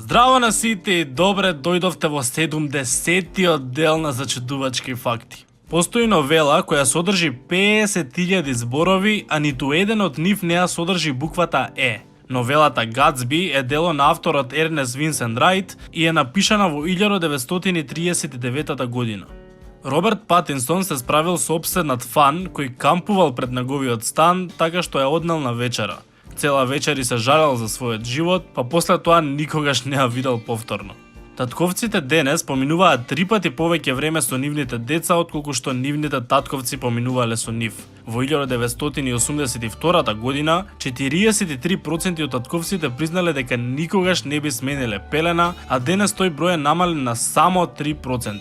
Здраво на сите и добре дојдовте во 70-тиот дел на Зачудувачки факти. Постои новела која содржи 50.000 зборови, а ниту еден од нив не ја содржи буквата Е. Новелата Гатсби е дело на авторот Ернест Винсент Рајт и е напишана во 1939 година. Роберт Патинсон се справил со обседнат фан кој кампувал пред неговиот стан така што ја однел на вечера. Цела вечер и се жарал за својот живот, па после тоа никогаш не ја видел повторно. Татковците денес поминуваат 3 пати повеќе време со нивните деца отколку што нивните татковци поминувале со нив. Во 1982 година 43% од татковците признале дека никогаш не би смениле пелена, а денес тој број е намален на само 3%.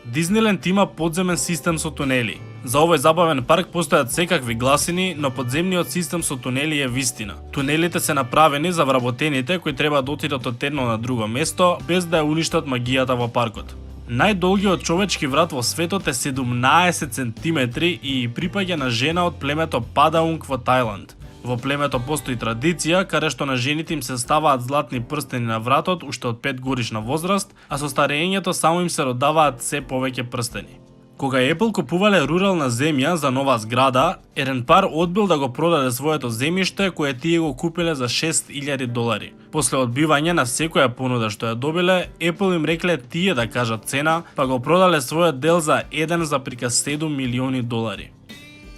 Дизниленд има подземен систем со тунели. За овој забавен парк постојат секакви гласини, но подземниот систем со тунели е вистина. Тунелите се направени за вработените кои треба да отидат од едно на друго место, без да ја уништат магијата во паркот. Најдолгиот човечки врат во светот е 17 сантиметри и припаѓа на жена од племето Падаунг во Тајланд. Во племето постои традиција каде што на жените им се ставаат златни прстени на вратот уште од 5 годишна возраст, а со старењето само им се родаваат се повеќе прстени. Кога Apple купувале рурална земја за нова зграда, еден пар одбил да го продаде своето земјиште кое тие го купиле за $6,000. После одбивање на секоја понуда што ја добиле, Apple им рекле тие да кажат цена, па го продале својот дел за $1,7 милиони.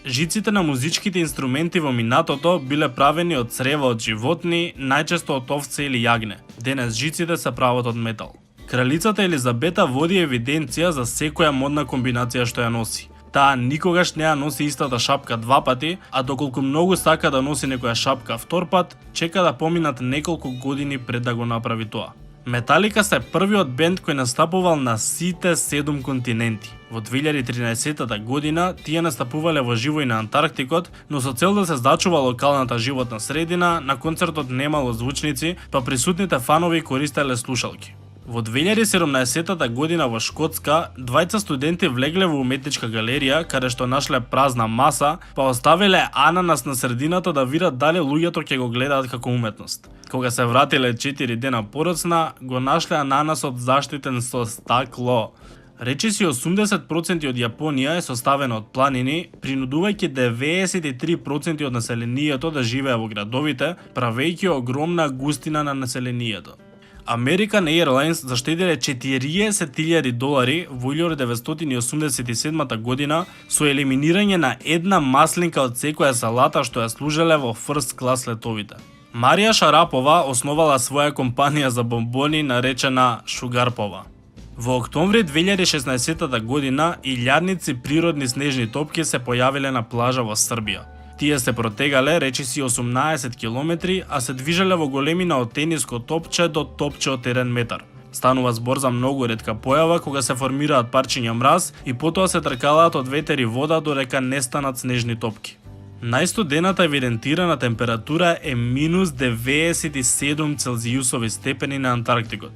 Жиците на музичките инструменти во минатото биле правени од црева од животни, најчесто од овце или јагне. Денес жиците се прават од метал. Кралицата Елизабета води евиденција за секоја модна комбинација што ја носи. Таа никогаш не ја носи истата шапка 2 пати, а доколку многу сака да носи некоја шапка втор пат, чека да поминат неколку години пред да го направи тоа. Металика се првиот бенд кој настапувал на сите 7 континенти. Во 2013 година тие настапувале во живо и на Антарктикот, но со цел да се зачува локалната животна средина, на концертот немало звучници, па присутните фанови користеле слушалки. Во 2017 година во Шкотска, двајца студенти влегле во уметничка галерија, каде што нашле празна маса, па оставиле ананас на средината да видат дали луѓето ќе го гледаат како уметност. Кога се вратиле 4 дена подоцна, го нашле ананасот заштитен со стакло. Речиси 80% од Јапонија е составена од планини, принудувајќи 93% од населението да живее во градовите, правејќи огромна густина на населението. American Airlines заштедиле $40,000 во 1987 година со елиминирање на една маслинка од секоја салата што ја служеле во First Class летовите. Марија Шарапова основала своја компанија за бомбони наречена Шугарпова. Во октомври 2016 година илјадници природни снежни топки се појавиле на плажа во Србија. Тие се протегале речиси 18 километри, а се движеле во големина од тениско топче до топче од 1 метар. Станува збор за многу ретка појава кога се формираат парчиња мраз и потоа се тркалаат од ветер и вода додека не станат снежни топки. Најстудената евидентирана температура е минус 97 целзиусови степени на Антарктикот.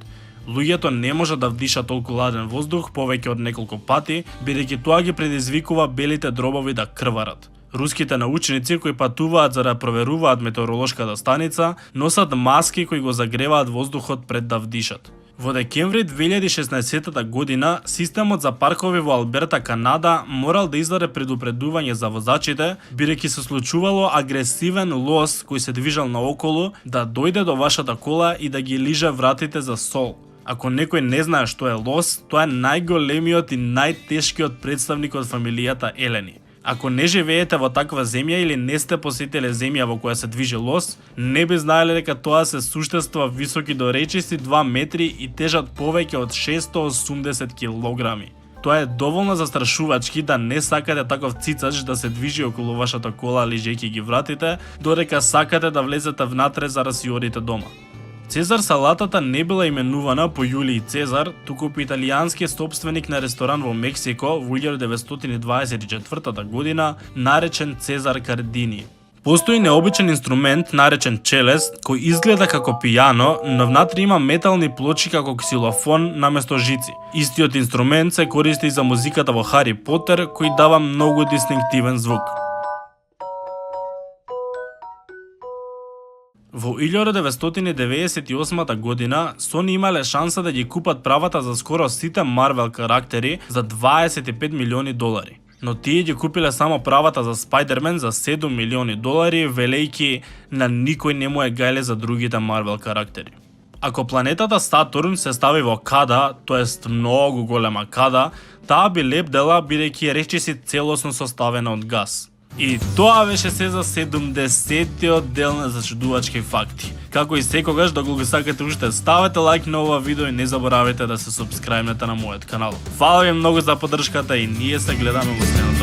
Луѓето не може да вдишат толку ладен воздух повеќе од неколку пати, бидејќи тоа ги предизвикува белите дробови да крварат. Руските научници кои патуваат за да проверуваат метеоролошката станица, носат маски кои го загреваат воздухот пред да вдишат. Во декември 2016 година, системот за паркови во Алберта, Канада, морал да издаде предупредување за возачите, бидејќи се случувало агресивен лос кој се движел наоколу да дојде до вашата кола и да ги лиже вратите за сол. Ако некој не знае што е лос, тоа е најголемиот и најтешкиот представник од фамилијата елени. Ако не живеете во таква земја или не сте посетиле земја во која се движи лос, не би знаеле дека тоа се суштества високи до речиси 2 метри и тежат повеќе од 680 килограми. Тоа е доволно застрашувачки да не сакате таков цицач да се движи околу вашата кола лижејќи ги вратите, додека сакате да влезете внатре за да си одите дома. Цезар салатата не била именувана по Јулиј Цезар, туку по италијански собственик на ресторан во Мексико во 1924 година, наречен Цезар Кардини. Постои необичен инструмент наречен челест, кој изгледа како пијано, но внатре има метални плочи како ксилофон наместо жици. Истиот инструмент се користи за музиката во Хари Потер, кој дава многу дистинктивен звук. Во 1998 година Sony имале шанса да ги купат правата за скоро сите Marvel карактери за 25 милиони долари. Но тие ги купиле само правата за Spider-Man за 7 милиони долари, велејќи на никој не му е гајле за другите Marvel карактери. Ако планетата Сатурн се стави во када, тоест многу голема када, таа би лепдела бидејќи речиси целосно составена од газ. И тоа беше се за 70-тиот дел на зачудувачки факти. Како и секогаш, доколку го сакате уште, ставете лайк на ова видео и не заборавајте да се супскрајбнете на мојот канал. Фала ви многу за поддршката и ние се гледаме во следното